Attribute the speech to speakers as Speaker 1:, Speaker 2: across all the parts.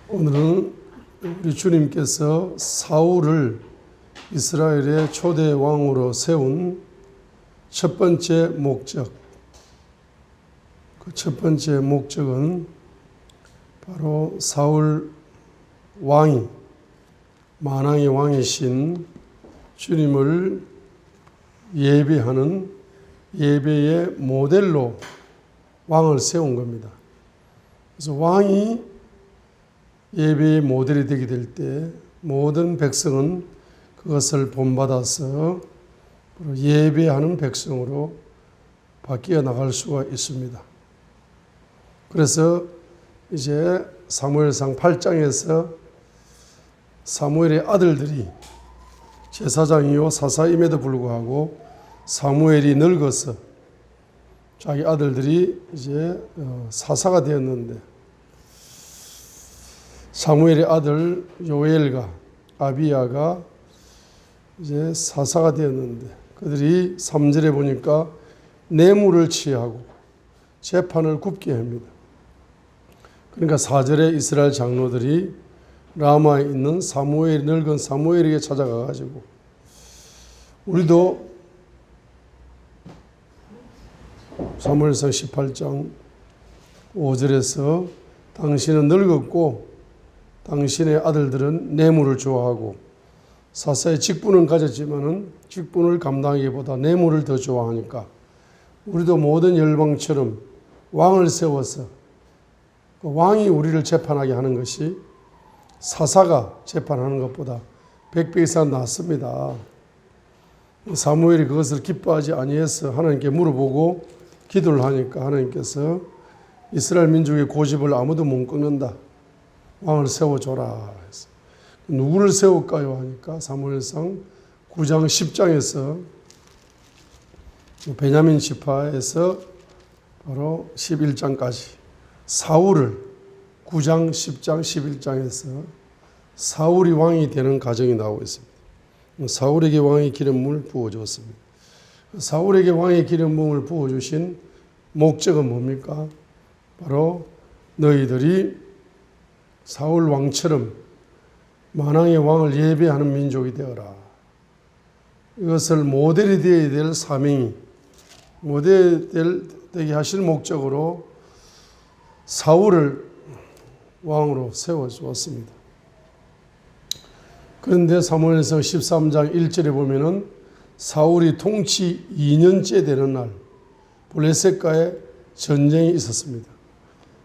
Speaker 1: 오늘은 우리 주님께서 사울을 이스라엘의 초대 왕으로 세운 첫 번째 목적, 그 첫 번째 목적은 바로 사울 왕이, 만왕의 왕이신 주님을 예배하는 예배의 모델로 왕을 세운 겁니다. 그래서 왕이 예배의 모델이 되게 될 때 모든 백성은 그것을 본받아서 예배하는 백성으로 바뀌어 나갈 수가 있습니다. 그래서 이제 사무엘상 8장에서 사무엘의 아들들이 제사장이요 사사임에도 불구하고 사무엘이 늙어서 자기 아들들이 이제 사사가 되었는데 사무엘의 아들 요엘과 아비야가 이제 사사가 되었는데 그들이 3절에 보니까 뇌물을 취하고 재판을 굽게 합니다. 그러니까 4절에 이스라엘 장로들이 라마에 있는 사무엘, 늙은 사무엘에게 찾아가 가지고 우리도 사무엘상 18장 5절에서 당신은 늙었고 당신의 아들들은 뇌물을 좋아하고 사사의 직분은 가졌지만은 직분을 감당하기보다 뇌물을 더 좋아하니까 우리도 모든 열방처럼 왕을 세워서 그 왕이 우리를 재판하게 하는 것이 사사가 재판하는 것보다 100배 이상 낫습니다. 사무엘이 그것을 기뻐하지 아니해서 하나님께 물어보고 기도를 하니까 하나님께서 이스라엘 민족의 고집을 아무도 못 끊는다. 왕을 세워줘라. 누구를 세울까요? 하니까 사무엘상 9장 10장에서 베냐민 지파에서 바로 11장까지 사울을 9장, 10장, 11장에서 사울이 왕이 되는 과정이 나오고 있습니다. 사울에게 왕의 기름을 부어줬습니다. 사울에게 왕의 기름을 부어주신 목적은 뭡니까? 바로 너희들이 사울 왕처럼 만왕의 왕을 예배하는 민족이 되어라. 이것을 모델이 되어야 될 사명이 모델이 되게 하실 목적으로 사울을 왕으로 세워주었습니다. 그런데 사무엘상 13장 1절에 보면은 사울이 통치 2년째 되는 날 블레셋과의 전쟁이 있었습니다.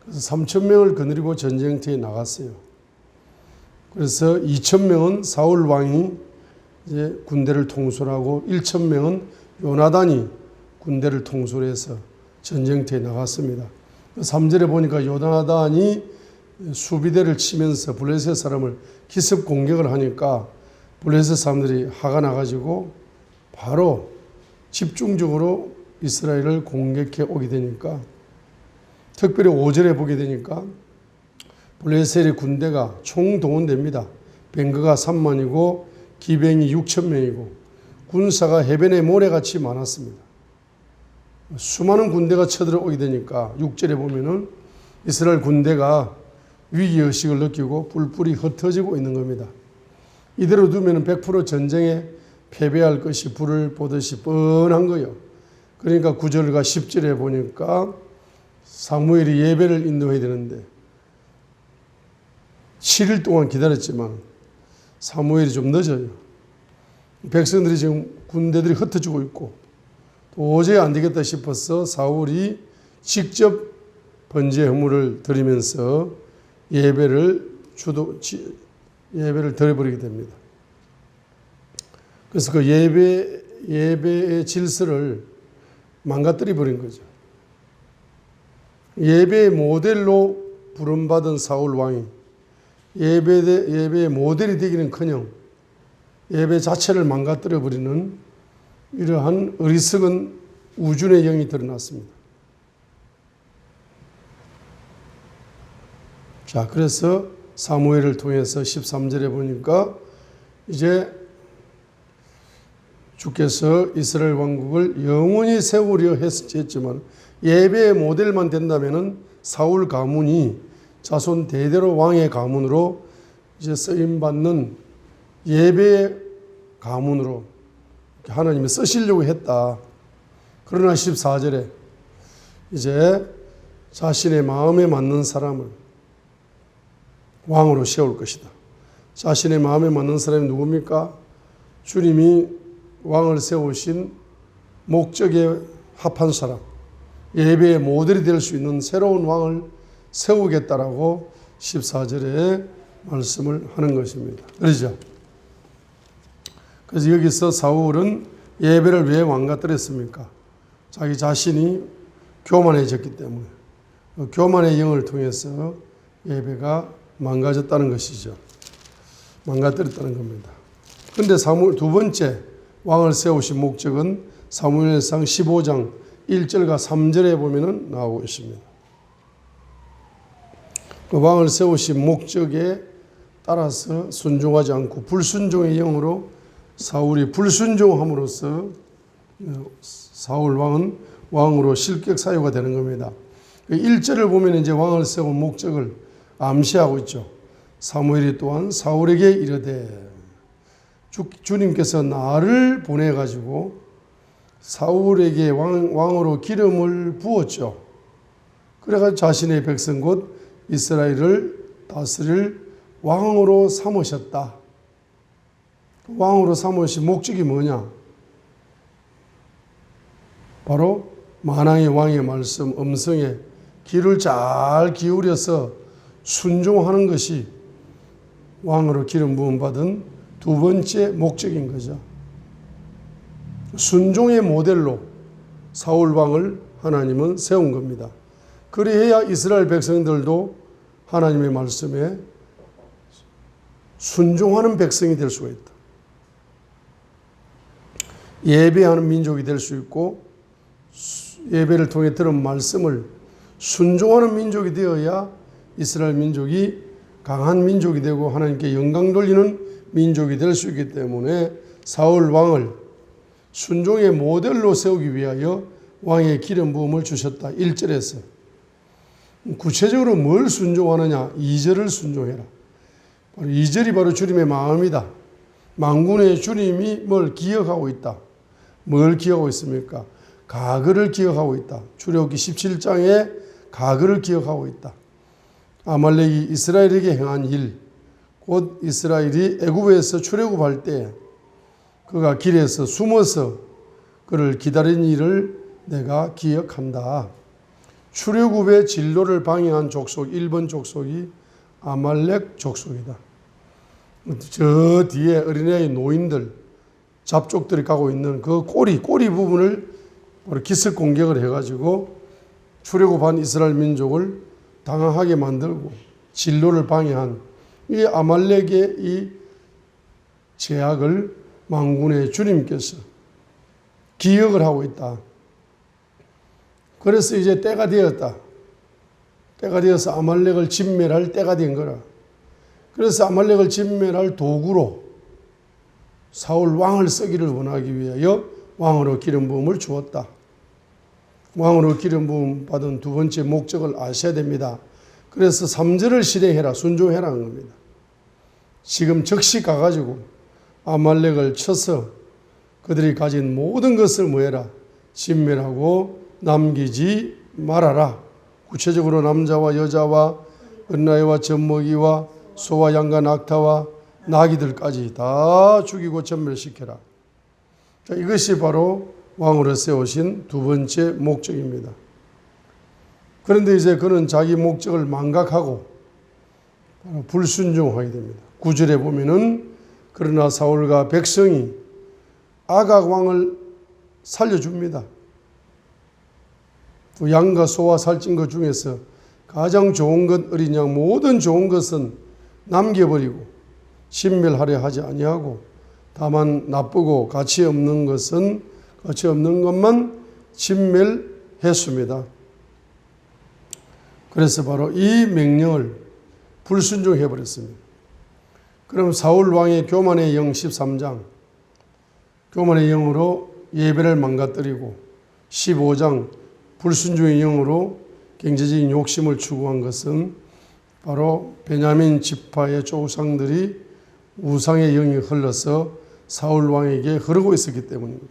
Speaker 1: 그래서 3,000명을 거느리고 전쟁터에 나갔어요. 그래서 2,000명은 사울 왕이 이제 군대를 통솔하고 1,000명은 요나단이 군대를 통솔해서 전쟁터에 나갔습니다. 3절에 보니까 요나단이 수비대를 치면서 블레셋 사람을 기습 공격을 하니까 블레셋 사람들이 화가 나가지고 바로 집중적으로 이스라엘을 공격해 오게 되니까 특별히 5절에 보게 되니까 블레셋의 군대가 총동원됩니다. 병거가 3만이고 기병이 6,000명이고 군사가 해변에 모래같이 많았습니다. 수많은 군대가 쳐들어오게 되니까 6절에 보면은 이스라엘 군대가 위기의식을 느끼고 뿔뿔이 흩어지고 있는 겁니다. 이대로 두면 100% 전쟁에 패배할 것이 불을 보듯이 뻔한 거예요. 그러니까 9절과 10절에 보니까 사무엘이 예배를 인도해야 되는데 7일 동안 기다렸지만 사무엘이 좀 늦어요. 백성들이 지금 군대들이 흩어지고 있고 도저히 안 되겠다 싶어서 사울이 직접 번제 헌물을 드리면서 예배를 드려버리게 됩니다. 그래서 그 예배의 질서를 망가뜨려 버린 거죠. 예배의 모델로 부름받은 사울 왕이 예배의 모델이 되기는커녕 예배 자체를 망가뜨려 버리는 이러한 어리석은 우준의 영이 드러났습니다. 자, 그래서 사무엘을 통해서 13절에 보니까 이제 주께서 이스라엘 왕국을 영원히 세우려 했지만 예배의 모델만 된다면은 사울 가문이 자손 대대로 왕의 가문으로 이제 쓰임 받는 예배의 가문으로 하나님이 쓰시려고 했다. 그러나 14절에 이제 자신의 마음에 맞는 사람을 왕으로 세울 것이다. 자신의 마음에 맞는 사람이 누굽니까? 주님이 왕을 세우신 목적에 합한 사람, 예배의 모델이 될 수 있는 새로운 왕을 세우겠다라고 14절에 말씀을 하는 것입니다. 그렇죠? 그래서 여기서 사울은 예배를 왜 망가뜨렸습니까? 자기 자신이 교만해졌기 때문에, 교만의 영을 통해서 예배가 망가졌다는 것이죠. 망가뜨렸다는 겁니다. 그런데 두 번째 왕을 세우신 목적은 사무엘상 15장 1절과 3절에 보면 나오고 있습니다. 그 왕을 세우신 목적에 따라서 순종하지 않고 불순종의 영으로 사울이 불순종함으로써 사울 왕은 왕으로 실격 사유가 되는 겁니다. 1절을 보면 이제 왕을 세운 목적을 암시하고 있죠. 사무엘이 또한 사울에게 이르되 주님께서 나를 보내가지고 사울에게 왕으로 기름을 부었죠. 그래가지고 자신의 백성 곧 이스라엘을 다스릴 왕으로 삼으셨다. 왕으로 삼으신 목적이 뭐냐? 바로 만왕의 왕의 말씀 음성에 귀를 잘 기울여서 순종하는 것이 왕으로 기름 부음 받은 두 번째 목적인 거죠. 순종의 모델로 사울 왕을 하나님은 세운 겁니다. 그래야 이스라엘 백성들도 하나님의 말씀에 순종하는 백성이 될 수가 있다. 예배하는 민족이 될 수 있고 예배를 통해 들은 말씀을 순종하는 민족이 되어야 이스라엘 민족이 강한 민족이 되고 하나님께 영광 돌리는 민족이 될 수 있기 때문에 사울 왕을 순종의 모델로 세우기 위하여 왕의 기름 부음을 주셨다. 1절에서. 구체적으로 뭘 순종하느냐? 2절을 순종해라. 바로 2절이 바로 주님의 마음이다. 만군의 주님이 뭘 기억하고 있다. 뭘 기억하고 있습니까? 가글을 기억하고 있다. 출애굽기 17장에 가글을 기억하고 있다. 아말렉이 이스라엘에게 행한 일, 곧 이스라엘이 애굽에서 출애굽할 때 그가 길에서 숨어서 그를 기다린 일을 내가 기억한다. 출애굽의 진로를 방해한 족속 1번 족속이 아말렉 족속이다. 저 뒤에 어린아이 노인들 잡족들이 가고 있는 그 꼬리 부분을 바로 기습 공격을 해가지고 출애굽한 이스라엘 민족을 당황하게 만들고 진로를 방해한 이 아말렉의 이 죄악을 만군의 주님께서 기억을 하고 있다. 그래서 이제 때가 되었다. 때가 되어서 아말렉을 진멸할 때가 된 거라. 그래서 아말렉을 진멸할 도구로 사울 왕을 쓰기를 원하기 위하여 왕으로 기름 부음을 주었다. 왕으로 기름 부음 받은 두 번째 목적을 아셔야 됩니다. 그래서 3절을 실행해라, 순종해라는 겁니다. 지금 즉시 가가지고 아말렉을 쳐서 그들이 가진 모든 것을 뭐해라? 진멸하고 남기지 말아라. 구체적으로 남자와 여자와 어린아이와 젖먹이와 소와 양과 낙타와 나귀들까지 다 죽이고 전멸시켜라. 자, 이것이 바로 왕으로 세우신 두 번째 목적입니다. 그런데 이제 그는 자기 목적을 망각하고 불순종하게 됩니다. 9절에 보면은 그러나 사울과 백성이 아각 왕을 살려줍니다. 그 양과 소와 살찐 것 중에서 가장 좋은 것 어린 양 모든 좋은 것은 남겨버리고 진멸하려 하지 아니하고 다만 나쁘고 가치 없는 것만 진멸했습니다. 그래서 바로 이 명령을 불순종해 버렸습니다. 그럼 사울 왕의 교만의 영 13장 교만의 영으로 예배를 망가뜨리고 15장 불순종의 영으로 경제적인 욕심을 추구한 것은 바로 베냐민 지파의 조상들이 우상의 영이 흘러서 사울 왕에게 흐르고 있었기 때문입니다.